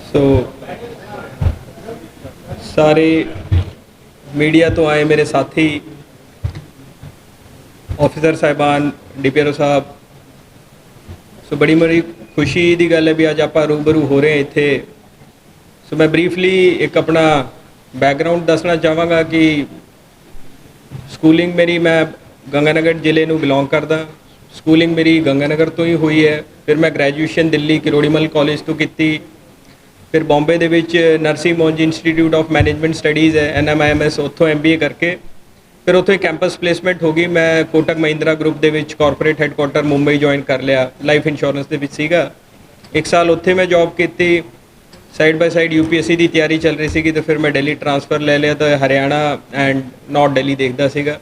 सो सारे मीडिया तो आए मेरे साथी ऑफिसर साहिबान डीपीआरओ साहब। सो बड़ी बड़ी खुशी की गल है भी अज आप रूबरू हो रहे हैं इत्थे। सो मैं ब्रीफली एक अपना बैकग्राउंड दसना चाहांगा कि स्कूलिंग मेरी मैं गंगानगर जिले में बिलोंग करदा। स्कूलिंग मेरी गंगानगर तो ही हुई है। फिर मैं ग्रैजुएशन दिल्ली किरोड़ीमल कॉलेज तो की। फिर बॉम्बे दे विच Narsee Monjee institute of management studies है NMIMS उत्थों MBA करके फिर उत्थों ही कैंपस प्लेसमेंट हो गई। मैं कोटक महिंद्रा ग्रुप दे विच कॉरपोरेट हैडकुआटर मुंबई ज्वाइन कर लिया। लाइफ इंश्योरेंस दे विच सीगा। 1 साल उत्थे मैं जॉब की। साइड बाय साइड UPSC की तैयारी चल रही सी तो फिर मैं दिल्ली ट्रांसफ़र ले लिया तो हरियाणा एंड नॉर्थ दिल्ली देखता सीगा।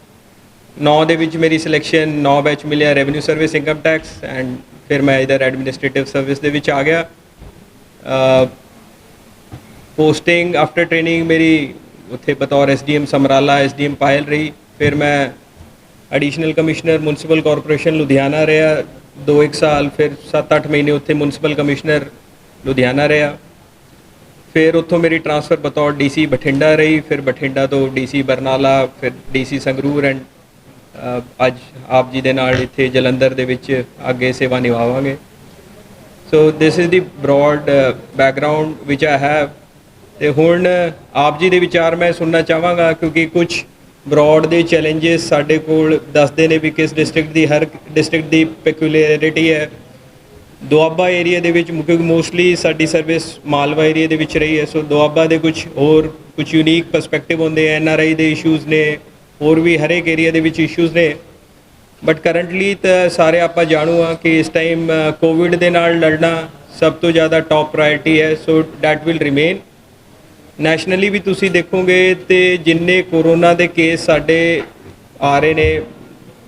9 दे विच मेरी सिलेक्शन 9 बैच मिले revenue service income tax and फिर मैं इधर एडमिनिस्ट्रेटिव सर्विस दे विच आ गया। पोस्टिंग आफ्टर ट्रेनिंग मेरी उत्थे बतौर SDM समराला SDM पायल रही। फिर मैं additional commissioner municipal corporation Ludhiana रहा 2-1 साल। फिर 7-8 महीने उत्थे म्यूनसिपल कमिश्नर लुधियाना रहा। फिर उत्थों मेरी ट्रांसफ़र बतौर DC बठिंडा रही। फिर बठिंडा तो DC बरनाला फिर DC संगरूर एंड अज आप जी दे नाल इत्थे जलंधर दे विच अगे सेवा निभावांगे। So this is the broad background which I have. तो हुण आप जी दे विचार मैं सुनना चाहांगा क्योंकि कुछ ब्रॉड दे चैलेंजेस साडे कोल दसदे ने भी किस डिस्ट्रिक्ट दी हर डिस्ट्रिक्ट दी पेक्यूलरिटी है। दुआबा एरिया दे विच क्योंकि मोस्टली साडी सर्विस मालवा एरिया दे विच रही है। सो दुआबा दे कुछ यूनीक परस्पैक्टिव होंदे NRI दे इशूज़ ने होर भी हर एक एरिया दे विच इशूज़ ने। बट करंटली तो सारे आप जानू हाँ कि इस टाइम कोविड दे नाल लड़ना सब तो ज़्यादा टॉप प्रायोरिटी है। So that will remain. Nationally भी तुसी देखोगे तो जिन्ने कोरोना के केस साढ़े आ रहे ने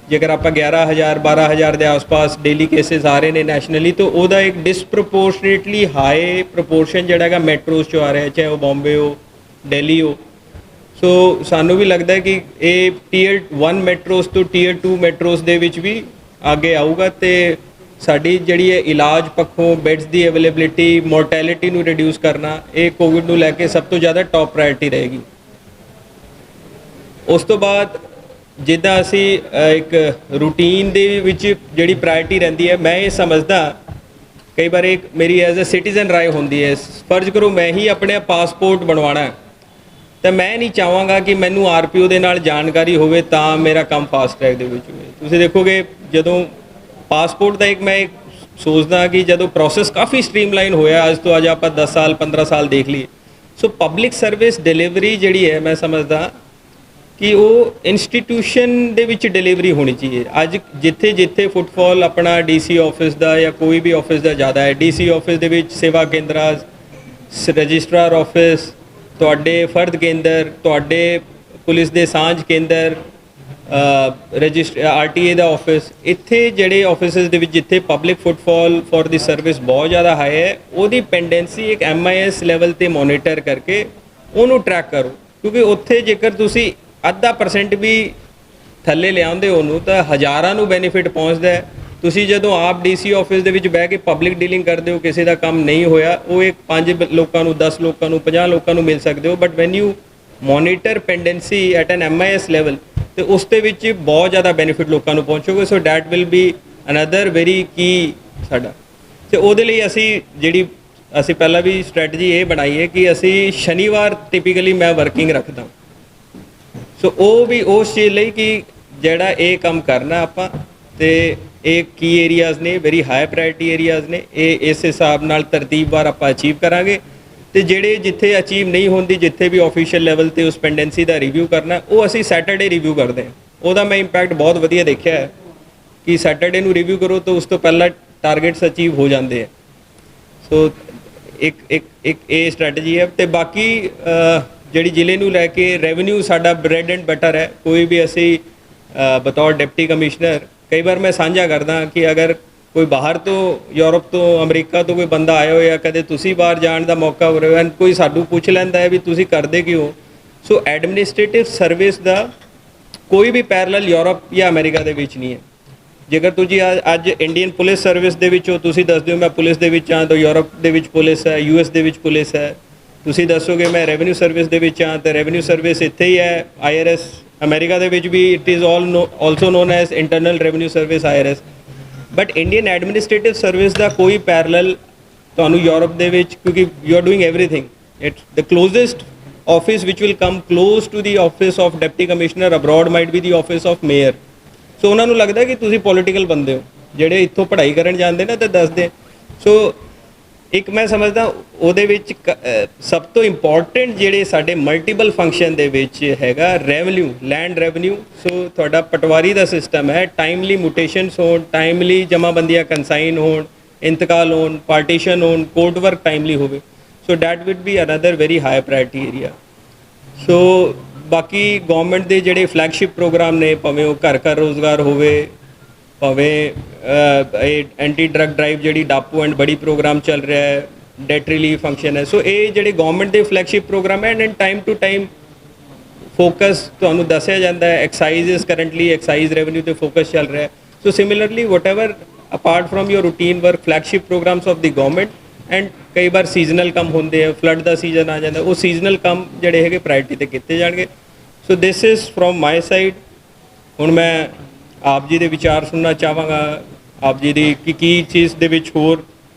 जेकर आप 11,000 12,000 के आस पास डेली केसेस आ रहे हैं नैशनली तो वह एक डिसप्रपोर्शनेटली हाई प्रपोर्शन जोड़ा मैट्रोज चो आ रहा है चाहे वह बॉम्बे हो दिल्ली हो। सो सानू भी लगता है कि ये Tier 1 मैट्रोज तो Tier 2 मैट्रोज दे विच भी आगे आऊगा तो साड़ी जिहड़ी है इलाज पक्षों बैड्स की अवेलेबिलिटी मोर्टैलिटी नू रिड्यूस करना ये कोविड नू लैके सब तो ज़्यादा टॉप प्रायोरिटी रहेगी। उस तो बाद जिद्दां असी एक रूटीन दे विच जिहड़ी प्रायोरिटी रहिंदी है मैं ये समझदा कई बार एक मेरी एज ए सिटीजन राय होंदी है। फर्ज करो मैं ही अपने पासपोर्ट बनवाना है तो मैं नहीं चाहांगा कि मैनू RPO दे नाल जानकारी होवे तां मेरा काम फास्ट ट्रैक दे विच होवे। तुसीं देखोगे जदों पासपोर्ट का एक मैं एक सोचदा कि जदों प्रोसैस काफ़ी स्ट्रीमलाइन होया अज तो अज आप 10 साल 15 साल देख लीए। सो पब्लिक सर्विस डिलीवरी जिहड़ी है मैं समझदा कि वो इंस्टीट्यूशन दे विच डिलीवरी होनी चाहिए। अज जिथे जिथे फुटफॉल अपना DC ऑफिस का या कोई भी ऑफिस का ज़्यादा है DC ऑफिस दे विच सेवा केंद्र रजिस्ट्रार ऑफिस तुहाडे फर्द केंद्र तुहाडे पुलिस दे सांझ केंद्र RTA का ऑफिस इत्थे जिहड़े ऑफिसिस दे विच जिथे public footfall for the service बहुत ज़्यादा हाई है उहदी पेंडेंसी एक MIS लैवल ते मोनीटर करके उन्होंने ट्रैक करो क्योंकि उत्थे जेकर तुसी 0.5% भी थल्ले लियाओंदे उन्होंने तो हज़ारां नूं बेनीफिट पहुँचता है। तुसी जदों आप DC ऑफिस दे विच बह के पब्लिक डीलिंग करते हो किसी का काम नहीं होया वो एक 5 लोगों नूं 10 लोगों नूं 50 लोगों नूं मिल सकते हो। But when you monitor pendency at an MIS level तो उस दे विच बहुत ज़्यादा बेनीफिट लोगों को पहुँचोगे। So that will be another very की साडा तो वो असी जी असी पहला भी स्ट्रैटजी ये बनाई है कि असी शनिवार टिपिकली मैं वर्किंग रखदा। सो वो भी उस चीज़ लई कि जिहड़ा ये काम करना आपां ते एक की एरियाज़ ने वेरी हाई प्रायोरिटी एरियाज़ ने ये इस हिसाब नाल तरतीबवार आपां अचीव करांगे तो जिहड़े जिथे अचीव नहीं होंदी जिथे भी ऑफिशियल लैवल ते उस पेंडेंसी का रिव्यू करना वो असी सैटरडे रिव्यू करते हैं। वह मैं इंपैक्ट बहुत वधिया देखा है कि सैटरडे नूं रिव्यू करो तो उस तो पहला टारगेट्स अचीव हो जाते हैं। सो एक ये स्ट्रैटजी है। तो बाकी जिहड़ी जिले नूं लैके रेवन्यू साडा ब्रेड एंड बटर है। कोई भी असी बतौर डिप्टी कमिश्नर कई बार मैं साझा करदा कि अगर कोई बाहर तो यूरोप तो अमरीका तो कोई बंदा आया हो या कदे तुसी बाहर जाने का मौका हो रहा है कोई सानू पूछ लैंदा है भी तुसी करदे क्यों। सो एडमिनिस्ट्रेटिव सर्विस का कोई भी पैरल यूरोप या अमेरिका दे विच नहीं है। ਜੇਕਰ ਤੁਸੀਂ ਅੱਜ ਇੰਡੀਅਨ ਪੁਲਿਸ ਸਰਵਿਸ ਦੇ ਵਿੱਚ ਹੋ, ਤੁਸੀਂ ਦੱਸਦੇ ਹੋ ਮੈਂ ਪੁਲਿਸ ਦੇ ਵਿੱਚ ਹਾਂ, ਤਾਂ ਯੂਰਪ ਦੇ ਵਿੱਚ ਪੁਲਿਸ ਹੈ, US ਦੇ ਵਿੱਚ ਪੁਲਿਸ ਹੈ। ਤੁਸੀਂ ਦੱਸੋਗੇ ਮੈਂ ਰੈਵਨਿਊ ਸਰਵਿਸ ਦੇ ਵਿੱਚ ਹਾਂ, ਤਾਂ ਰੈਵਨਿਊ ਸਰਵਿਸ ਇੱਥੇ ਹੀ ਹੈ। IRS ਅਮਰੀਕਾ ਦੇ ਵਿੱਚ ਵੀ it is also known as internal revenue service IRS। But Indian administrative service ਦਾ ਕੋਈ ਪੈਰਲਲ ਤੁਹਾਨੂੰ ਯੂਰਪ ਦੇ ਵਿੱਚ, ਕਿਉਂਕਿ you are doing everything. It's the closest office which will come close to the office of deputy commissioner abroad might be the office of mayor। ਸੋ ਉਹਨਾਂ ਨੂੰ ਲੱਗਦਾ ਕਿ ਤੁਸੀਂ ਪੋਲੀਟੀਕਲ ਬੰਦੇ ਹੋ, ਜਿਹੜੇ ਇੱਥੋਂ ਪੜ੍ਹਾਈ ਕਰਨ ਜਾਂਦੇ ਨੇ ਤੇ ਦੱਸਦੇ। ਸੋ ਇੱਕ ਮੈਂ ਸਮਝਦਾ ਉਹਦੇ ਵਿੱਚ ਸਭ ਤੋਂ ਇੰਪੋਰਟੈਂਟ ਜਿਹੜੇ ਸਾਡੇ ਮਲਟੀਪਲ ਫੰਕਸ਼ਨ ਦੇ ਵਿੱਚ ਹੈਗਾ ਰੈਵਨਿਊ, ਲੈਂਡ ਰੈਵਨਿਊ। ਸੋ ਤੁਹਾਡਾ ਪਟਵਾਰੀ ਦਾ ਸਿਸਟਮ ਹੈ, ਟਾਈਮਲੀ ਮੁਟੇਸ਼ਨਸ ਹੋਣ, ਟਾਈਮਲੀ ਜਮ੍ਹਾਂਬੰਦੀਆਂ ਕੰਸਾਈਨ ਹੋਣ, ਇੰਤਕਾਲ ਹੋਣ, ਪਾਰਟੀਸ਼ਨ ਹੋਣ, ਕੋਰਟ ਵਰਕ ਟਾਈਮਲੀ ਹੋਵੇ। So that would be another very high priority area. ਸੋ ਬਾਕੀ ਗਵਰਨਮੈਂਟ ਦੇ ਜਿਹੜੇ ਫਲੈਗਸ਼ਿਪ ਪ੍ਰੋਗਰਾਮ ਨੇ, ਭਾਵੇਂ ਉਹ ਘਰ ਘਰ ਰੋਜ਼ਗਾਰ ਹੋਵੇ, ਭਾਵੇਂ ਇਹ ਐਂਟੀ ਡਰੱਗ ਡਰਾਈਵ ਜਿਹੜੀ ਡਾਪੂ ਐਂਡ ਬੜੀ ਪ੍ਰੋਗਰਾਮ ਚੱਲ ਰਿਹਾ ਹੈ, ਡੈਟ ਰਿਲੀਫ ਫੰਕਸ਼ਨ ਹੈ। ਸੋ ਇਹ ਜਿਹੜੇ ਗਵਰਨਮੈਂਟ ਦੇ ਫਲੈਗਸ਼ਿਪ ਪ੍ਰੋਗਰਾਮ ਹੈ, and time to time focus ਤੁਹਾਨੂੰ ਦੱਸਿਆ ਜਾਂਦਾ ਹੈ। Excise is currently excise revenue 'ਤੇ ਫੋਕਸ ਚੱਲ ਰਿਹਾ ਹੈ। So similarly whatever apart from your routine work, flagship programs of the government, and ਕਈ ਵਾਰ ਸੀਜ਼ਨਲ ਕੰਮ ਹੁੰਦੇ ਆ, ਫਲੱਡ ਦਾ ਸੀਜ਼ਨ ਆ ਜਾਂਦਾ, ਉਹ ਸੀਜ਼ਨਲ ਕੰਮ ਜਿਹੜੇ ਹੈਗੇ ਪ੍ਰਾਇਰਟੀ 'ਤੇ ਕੀਤੇ ਜਾਣਗੇ। So this is from my side. ਹੁਣ ਮੈਂ ਆਪ ਜੀ ਦੇ ਵਿਚਾਰ ਸੁਣਨਾ ਚਾਹਾਂਗਾ, ਆਪ ਜੀ ਦੀ ਕੀ ਚੀਜ਼ ਦੇ ਵਿੱਚ ਹੋਰ